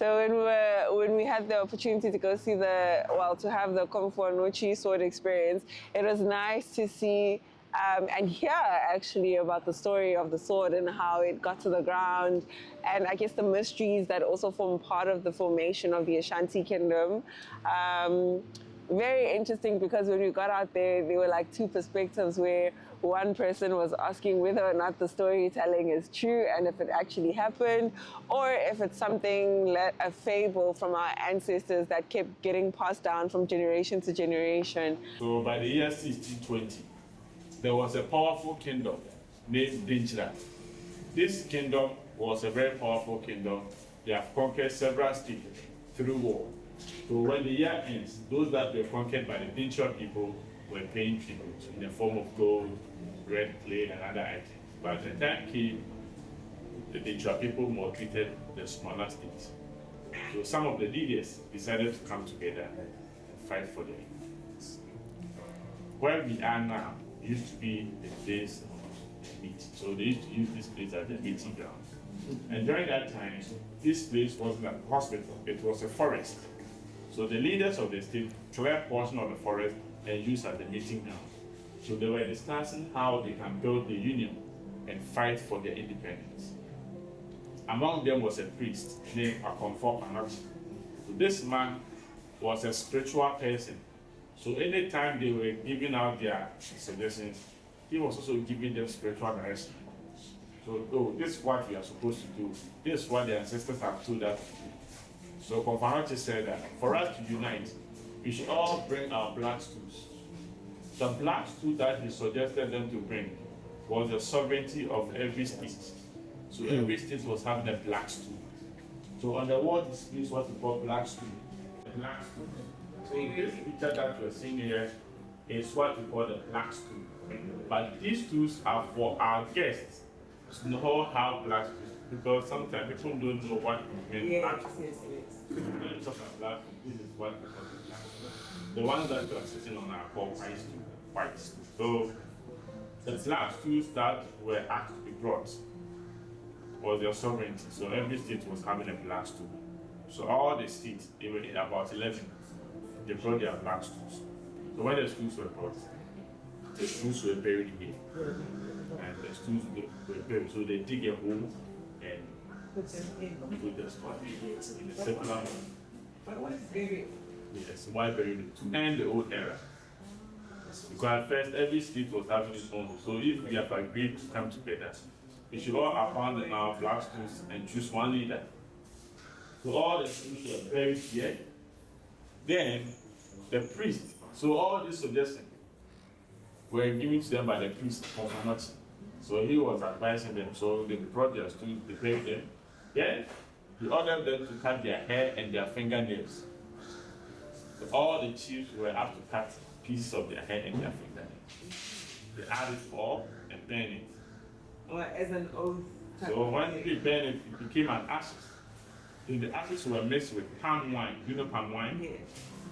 So when we had the opportunity to go see to have the confined sword experience, it was nice to see and hear actually about the story of the sword and how it got to the ground, and I guess the mysteries that also form part of the formation of the Ashanti Kingdom. Very interesting, because when we got out there were like two perspectives, where one person was asking whether or not the storytelling is true and if it actually happened, or if it's something, a fable from our ancestors that kept getting passed down from generation to generation. So by the year 1620, there was a powerful kingdom named Dinchra. This kingdom was a very powerful kingdom. They have conquered several states through war. So when the year ends, those that were conquered by the Dinchra people were paying tribute in the form of gold, red clay, and other items. But the time came, the Dinchra people maltreated the smaller states. So some of the leaders decided to come together and fight for their independence. Where we are now used to be the place of meeting. So they used to use this place as the meeting ground. And during that time, this place wasn't a hospital, it was a forest. So the leaders of the state cleared a portion of the forest and used as the meeting ground. So they were discussing how they can build the union and fight for their independence. Among them was a priest named confined. So this man was a spiritual person. So anytime they were giving out their suggestions, he was also giving them spiritual direction. So, oh, this is what we are supposed to do. This is what the ancestors have told us to do. So confined said that for us to unite, we should all bring our black stools. The black stool that he suggested them to bring was the sovereignty of every state. So every state was having a black stool. So on the wall displays what we call black stool. The black stool. So this picture that you're seeing here is what we call the black stool. But these stools are for our guests to know how black stools, because sometimes people don't know what it means. Black stool. When you talk about black stool, this is what we call the black stool. The ones that you are sitting on are called white stool. White stool. So the black stools that were asked to be brought was their sovereignty. So every state was having a black stool. So all the states, they were in about 11. They brought their black stools. So when the stools were brought, the stools were buried here. And the stools were buried. So they dig a hole and put the stone in a circular hole. But what is buried? Yes, why buried to end the old era? Because at first every state was having its own. So if we have agreed to come together, we should all abandon our black stools and choose one leader. So all the stools were buried here. Then the priest, so all these suggestions were given to them by the priest confined. So he was advising them. So they brought their stools, they buried them. Then he ordered them to cut their hair and their fingernails. So all the chiefs were asked to cut pieces of their hair and their fingernails. They added all and burn it. Or as an oath. So when they burned it, it became an ashes. Then the ashes were mixed with palm wine. You know palm wine? Yes.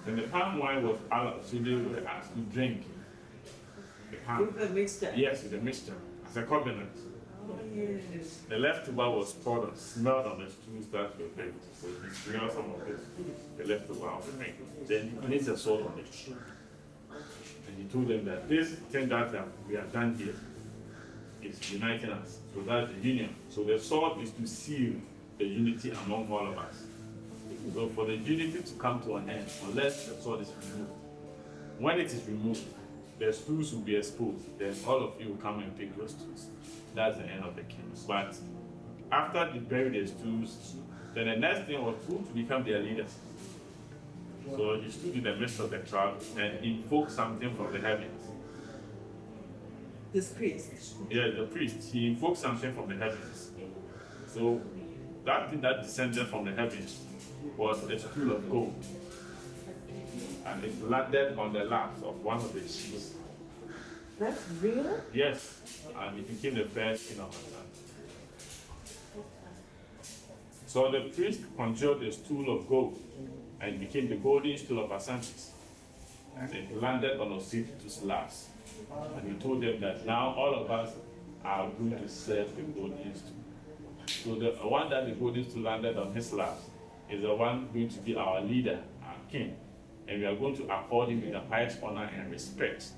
Then the palm wine was allowed, so they were asked to drink the palm. With the mixture? Yes, with the mixture, as a covenant. Oh, yes. The leftover was poured on, smelled on the stools that were buried. So he smelled some of it, the leftover of the drink. Then he placed the salt on it. And he told them that this thing that we have done here is uniting us. So that's the union. So the salt is to seal the unity among all of us. So for the unity to come to an end, unless the sword is removed, when it is removed, the stools will be exposed. Then all of you will come and pick those stools. That's the end of the kings. But after they buried the stools, then the next thing was who to become their leaders. So he stood in the midst of the crowd and invoked something from the heavens. This priest? Yeah, the priest. He invoked something from the heavens. So that thing that descended from the heavens was a stool of gold. And it landed on the laps of one of the chiefs. That's real? Yes. And it became the first king of Ashanti. So the priest conjured a stool of gold and it became the golden stool of Ashanti. And it landed on Osito's laps. And he told them that now all of us are going to serve the golden stool. So the one that the golden stool landed on his laps is the one going to be our leader, our king, and we are going to accord him with the highest honor and respect.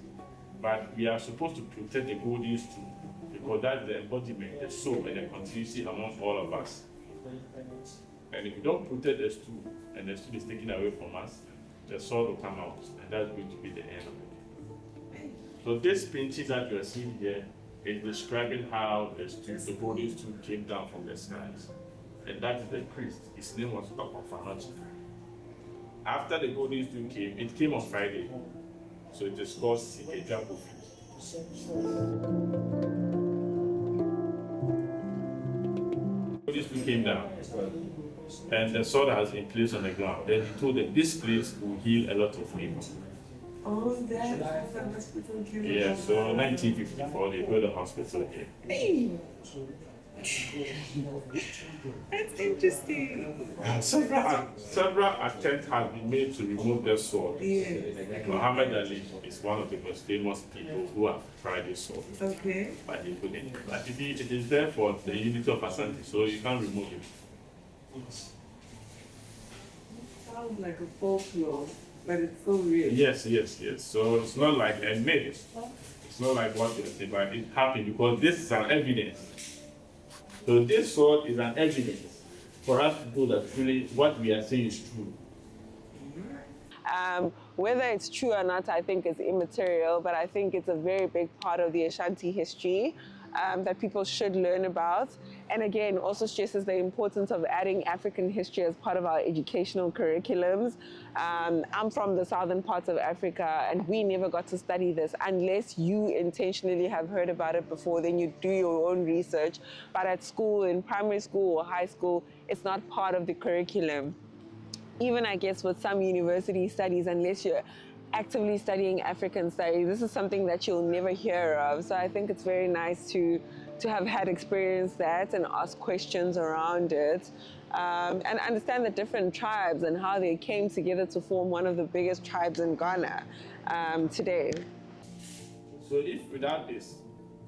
But we are supposed to protect the golden stool because that's the embodiment, the soul, and the continuity among all of us. And if you don't protect the stool and the stool is taken away from us, the sword will come out, and that's going to be the end of it. So this painting that you are seeing here is describing how the golden stool came down from the skies. And that is the priest. His name was confined. After the golden stool came, it came on Friday. So it is called Sikejabu. Golden stool came down. And the sword has been placed on the ground. Then he told them this place will heal a lot of people. Oh, that's the hospital came. Yeah, so 1954 they built a hospital here. Hey. That's interesting. Several attempts have been made to remove the sword. Yeah. Muhammad Ali is one of the most famous people who have tried this sword. Okay. But he couldn't. But it is there for the unity of Ashanti, so you can't remove it. Sounds like a folklore, but it's so real. Yes. So it's not like a myth. It's not like what they say, but it happened because this is an evidence. So this sword is an evidence for us to know that truly what we are saying is true. Whether it's true or not, I think is immaterial, but I think it's a very big part of the Ashanti history that people should learn about. And again, also stresses the importance of adding African history as part of our educational curriculums. I'm from the southern parts of Africa, and we never got to study this unless you intentionally have heard about it before, then you do your own research. But at school, in primary school or high school, it's not part of the curriculum. Even I guess with some university studies, unless you're actively studying African studies, this is something that you'll never hear of. So I think it's very nice to have had experienced that and ask questions around it, and understand the different tribes and how they came together to form one of the biggest tribes in Ghana today. So if without this,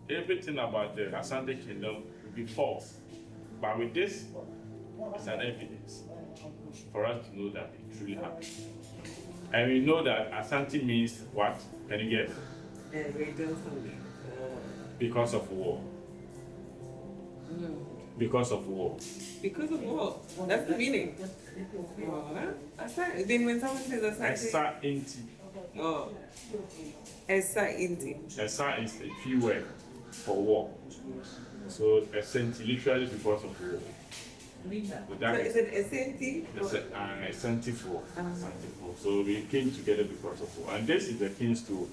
everything about the Ashanti Kingdom would be false. But with this, it's an evidence for us to know that it truly happened. And we know that Ashanti means what? Can you guess? Because of war. Because of war. Because of war. That's the meaning. Then when someone says Ashanti. Oh. Ashanti. Asa is a key word for war. So Ashanti literally because of war. So that is it Ashanti? Ashanti war. So we came together because of war. And this is the king's tool.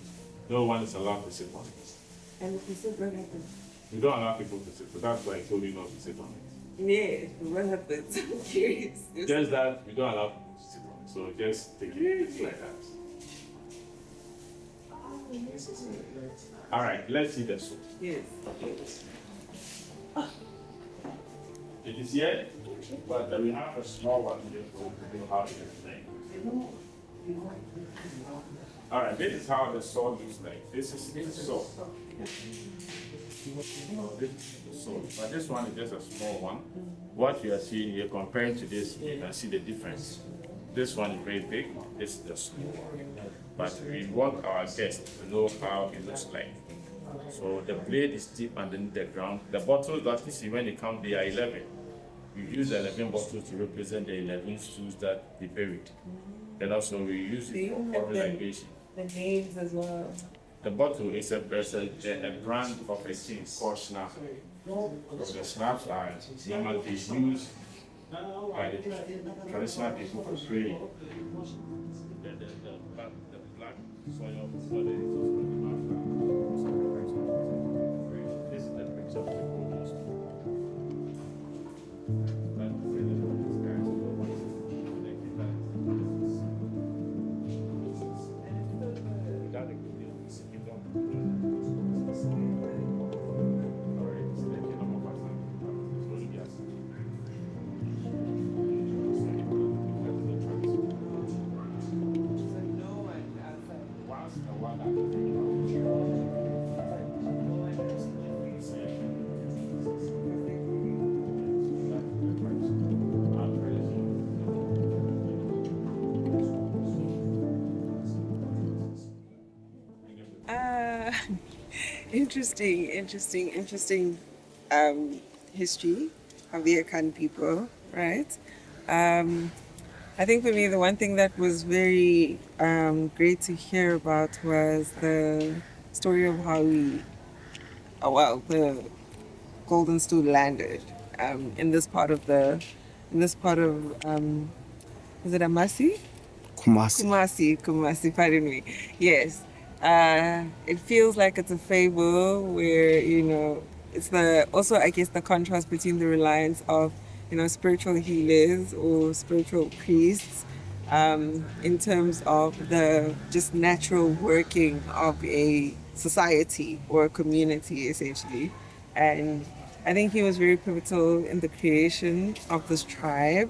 No one is allowed to sit on it. And if you sit, what happens? We don't allow people to sit, so that's why I told you not to sit on it. Yeah, what happens? I'm curious. Just that we don't allow people to sit on it, so just take it like that. All right, let's see the soup. Yes. It is here, but we have a small one here for how it is playing. All right, this is how the sword looks like. This is the sword. This is the sword, but this one is just a small one. What you are seeing here, compared to this, you can see the difference. This one is very big. This is the small one. But we want our guests to know how it looks like. So the blade is deep underneath the ground. The bottles that you see when they come, they are 11. We use 11 bottles to represent the 11 stools that they buried. And also we use it for libation. The names as well. The bottle is a brand of a thing called schnapps. So the schnapps are normally used by the traditional people for praying. The black soil for the this is the picture of the golden stool. Once a while, Interesting um, history of the Akan people, right? Um, I think for me, the one thing that was very great to hear about was the story of how the Golden Stool landed in this part of is it Amasi? Kumasi. Kumasi, pardon me. Yes. It feels like it's a fable where, it's also, I guess, the contrast between the reliance of, spiritual healers or spiritual priests in terms of the just natural working of a society or a community, essentially. And I think he was very pivotal in the creation of this tribe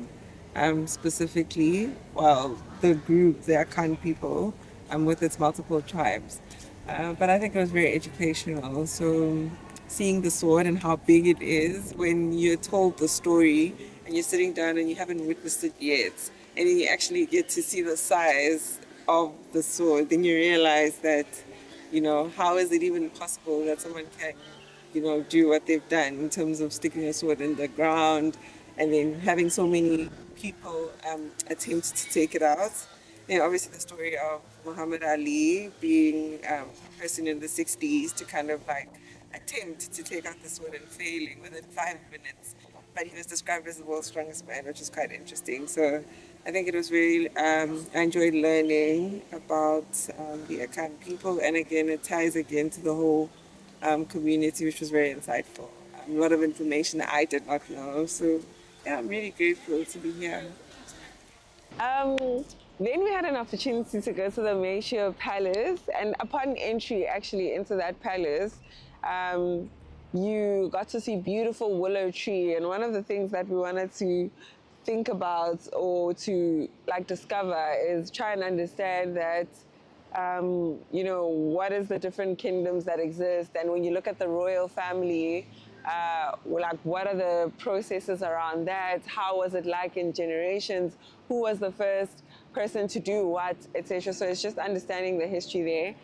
specifically, well, the group, the Akan people, with its multiple tribes. But I think it was very educational. So seeing the sword and how big it is when you're told the story and you're sitting down and you haven't witnessed it yet, and then you actually get to see the size of the sword, then you realize that, how is it even possible that someone can do what they've done in terms of sticking a sword in the ground and then having so many people attempt to take it out. And obviously the story of Muhammad Ali being a person in the 60s to kind of like attempt to take out the sword and failing within 5 minutes. But he was described as the world's strongest man, which is quite interesting. So I think it was very, I enjoyed learning about the Akan people. And again, it ties again to the whole community, which was very insightful. A lot of information that I did not know. So, yeah, I'm really grateful to be here. Um, then we had an opportunity to go to the Mayshire Palace, and upon entry, actually, into that palace, um, you got to see beautiful willow tree. And one of the things that we wanted to think about or to like discover is try and understand that what is the different kingdoms that exist, and when you look at the royal family, like what are the processes around that? How was it like in generations? Who was the first person to do what, etc. So it's just understanding the history there.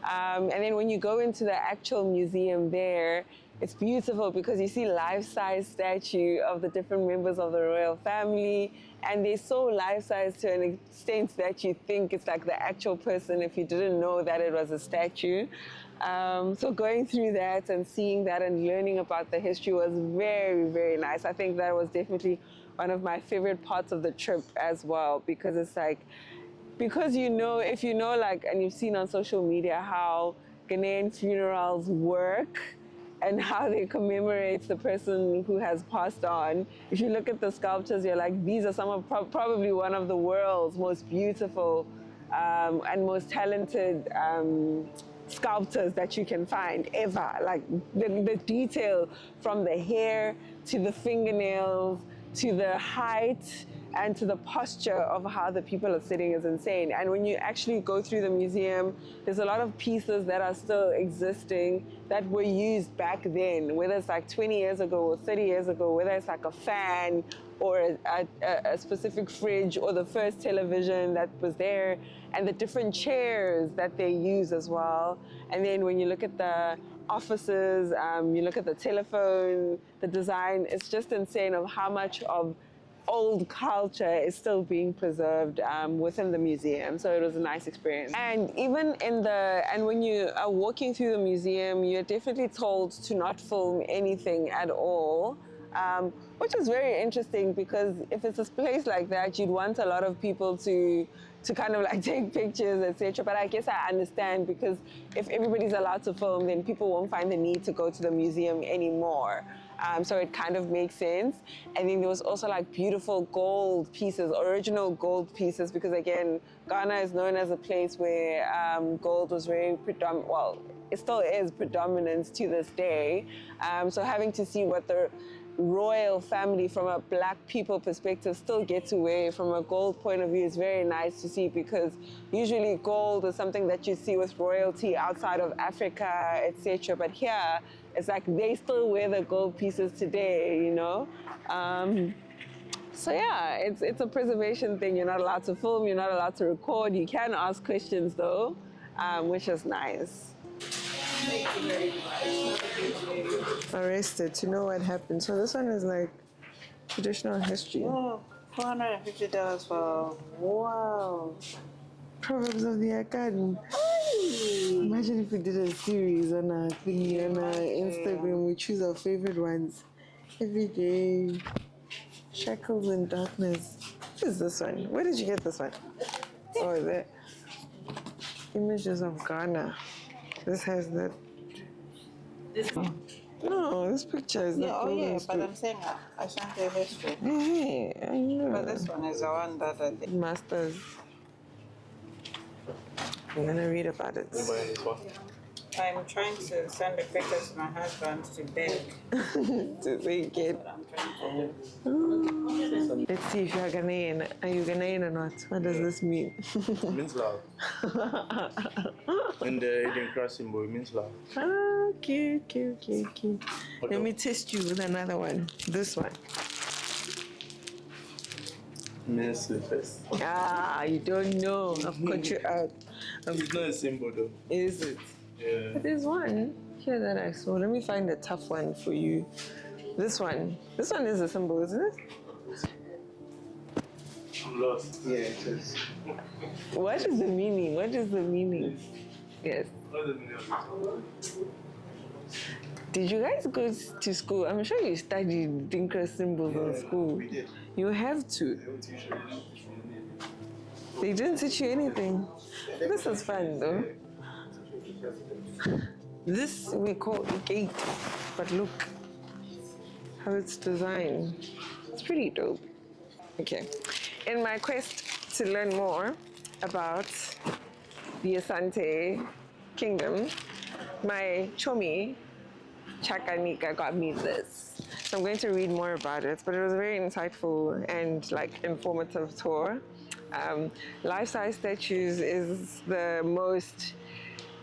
And then when you go into the actual museum there, it's beautiful because you see life-size statue of the different members of the royal family, and they're so life-size to an extent that you think it's like the actual person if you didn't know that it was a statue. So going through that and seeing that and learning about the history was very, very nice. I think that was definitely one of my favorite parts of the trip as well, because it's like, because if like, and you've seen on social media how Ghanaian funerals work and how they commemorate the person who has passed on. If you look at the sculptures, you're like, these are some of probably one of the world's most beautiful and most talented sculptors that you can find ever. Like the detail from the hair to the fingernails to the height and to the posture of how the people are sitting is insane. And when you actually go through the museum, there's a lot of pieces that are still existing that were used back then, whether it's like 20 years ago or 30 years ago, whether it's like a fan or a specific fridge or the first television that was there, and the different chairs that they use as well. And then when you look at the offices, you look at the telephone, the design, it's just insane of how much of old culture is still being preserved within the museum. So it was a nice experience. And even and when you are walking through the museum, you're definitely told to not film anything at all. Which is very interesting because if it's a place like that, you'd want a lot of people to kind of like take pictures, etc. But I guess I understand, because if everybody's allowed to film, then people won't find the need to go to the museum anymore. So it kind of makes sense. And then there was also like beautiful gold pieces, original gold pieces, because again, Ghana is known as a place where gold was very predominant. Well, it still is predominant to this day. So having to see what the royal family from a black people perspective still get to wear from a gold point of view is very nice to see, because usually gold is something that you see with royalty outside of Africa, etc. But here, it's like they still wear the gold pieces today. So yeah, it's a preservation thing. You're not allowed to film, you're not allowed to record. You can ask questions though, which is nice. Arrested to know what happened. So this one is like traditional history. Oh, $450 for wow. Proverbs of the Academy. Imagine if we did a series on our thingy on our Instagram. We choose our favorite ones every day. Shackles in darkness. What is this one? Where did you get this one? Oh, there. Images of Ghana. This has that. This one? No, this picture is the Golden Stool. But I'm saying Ashanti history. Hey, I know. But this one is the one that I think. Masters. I'm gonna read about it. I'm trying to send a picture to my husband to beg. To say it. I'm trying to. Let's see if you're Ghanaian. Are you Ghanaian or not? What does this mean? It means love. When the Eden cross symbol, it means love. Ah, cute. Let me test you with another one. This one. It means slippers. Ah, you don't know. I've cut you out. It's not a symbol though. Is it? Yeah. But there's one here that I saw. Let me find a tough one for you. This one. This one is a symbol, isn't it? I'm lost. Yeah, it is. What is the meaning? What is the meaning? Yes. What does the meaning of this? Did you guys go to school? I'm sure you studied Dinka symbols in school. We did. You have to. They didn't teach you anything. This is fun though. This we call a gate, but look how it's designed. It's pretty dope. Okay. In my quest to learn more about the Ashanti Kingdom, my chomi Chakanika got me this. So I'm going to read more about it, but it was a very insightful and like informative tour. Life-size statues is the most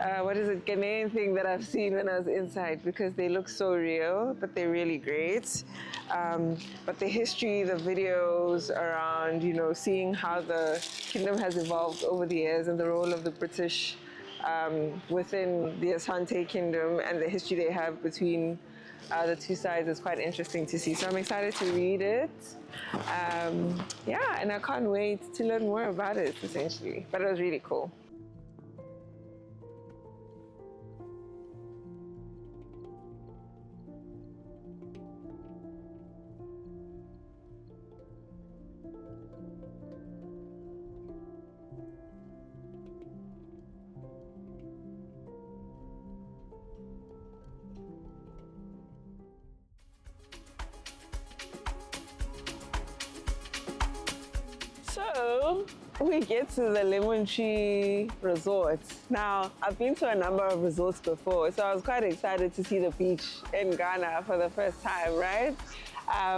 Ghanaian thing that I've seen when I was inside, because they look so real, but they're really great. But the history, the videos around, seeing how the kingdom has evolved over the years and the role of the British within the Ashanti Kingdom and the history they have between the two sides is quite interesting to see. So I'm excited to read it. And I can't wait to learn more about it, essentially. But it was really cool. So we get to the Lemon Tree Resort. Now, I've been to a number of resorts before, so I was quite excited to see the beach in Ghana for the first time, right?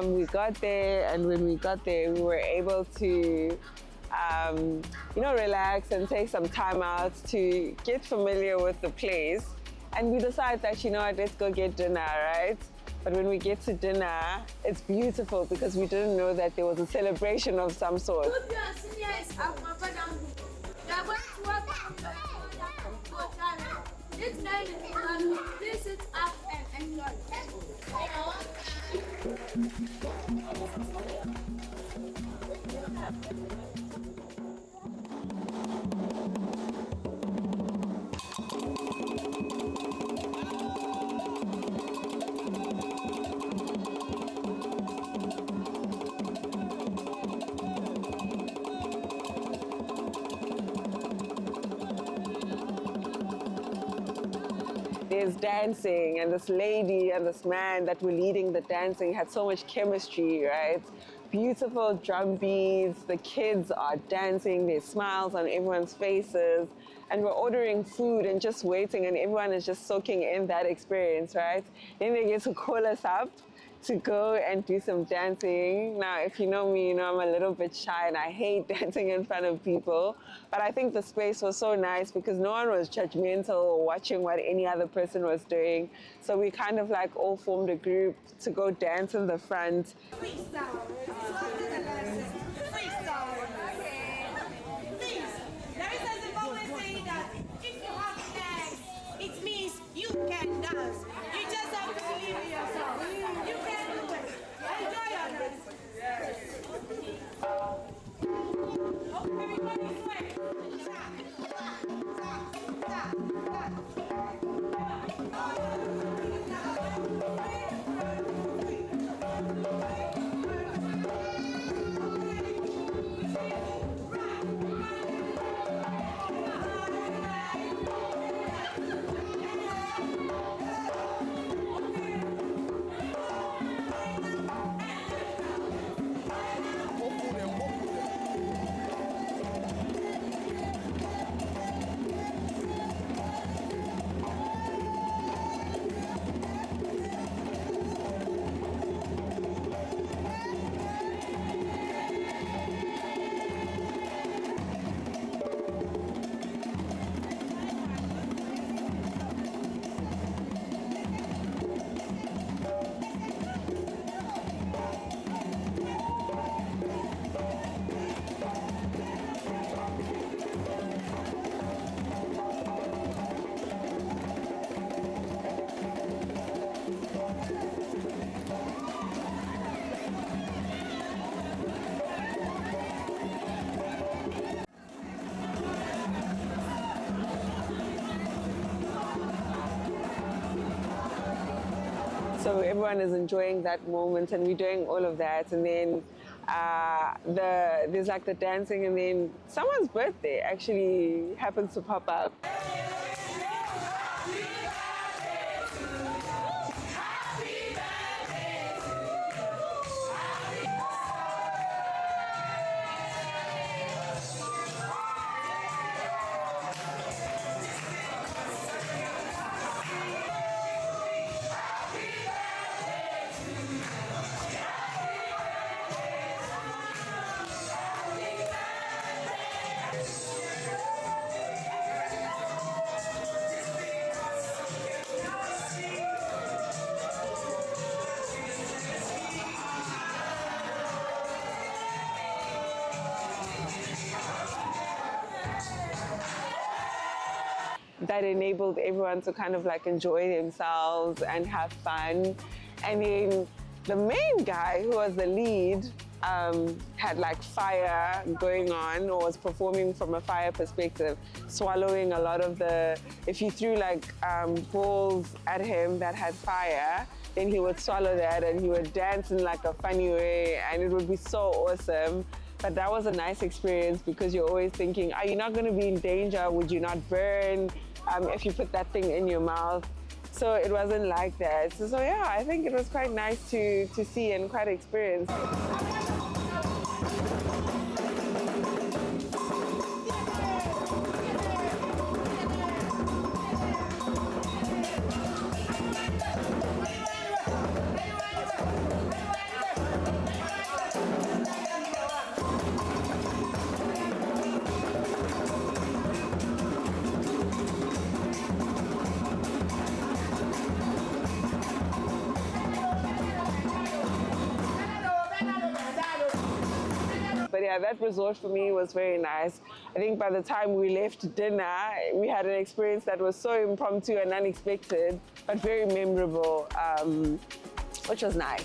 We got there, and when we got there, we were able to, relax and take some time out to get familiar with the place. And we decided that, let's go get dinner, right? But when we get to dinner, it's beautiful because we didn't know that there was a celebration of some sort. There's dancing, and this lady and this man that were leading the dancing had so much chemistry, right? Beautiful drum beats, the kids are dancing, there's smiles on everyone's faces, and we're ordering food and just waiting, and everyone is just soaking in that experience, right? Then they get to call us up to go and do some dancing. Now, if you know me, I'm a little bit shy and I hate dancing in front of people. But I think the space was so nice because no one was judgmental or watching what any other person was doing. So we kind of like all formed a group to go dance in the front. Freestyle. Okay. Please, there is a moment saying that if you have legs, it means you So everyone is enjoying that moment, and we're doing all of that, and then there's like the dancing, and then someone's birthday actually happens to pop up. That enabled everyone to kind of like enjoy themselves and have fun. And then the main guy, who was the lead, had like fire going on, or was performing from a fire perspective, swallowing a lot of if you threw like balls at him that had fire, then he would swallow that and he would dance in like a funny way, and it would be so awesome. But that was a nice experience, because you're always thinking, are you not going to be in danger? Would you not burn if you put that thing in your mouth? So it wasn't like that. So yeah, I think it was quite nice to see and quite experience. But yeah, that resort for me was very nice. I think by the time we left dinner, we had an experience that was so impromptu and unexpected, but very memorable, which was nice.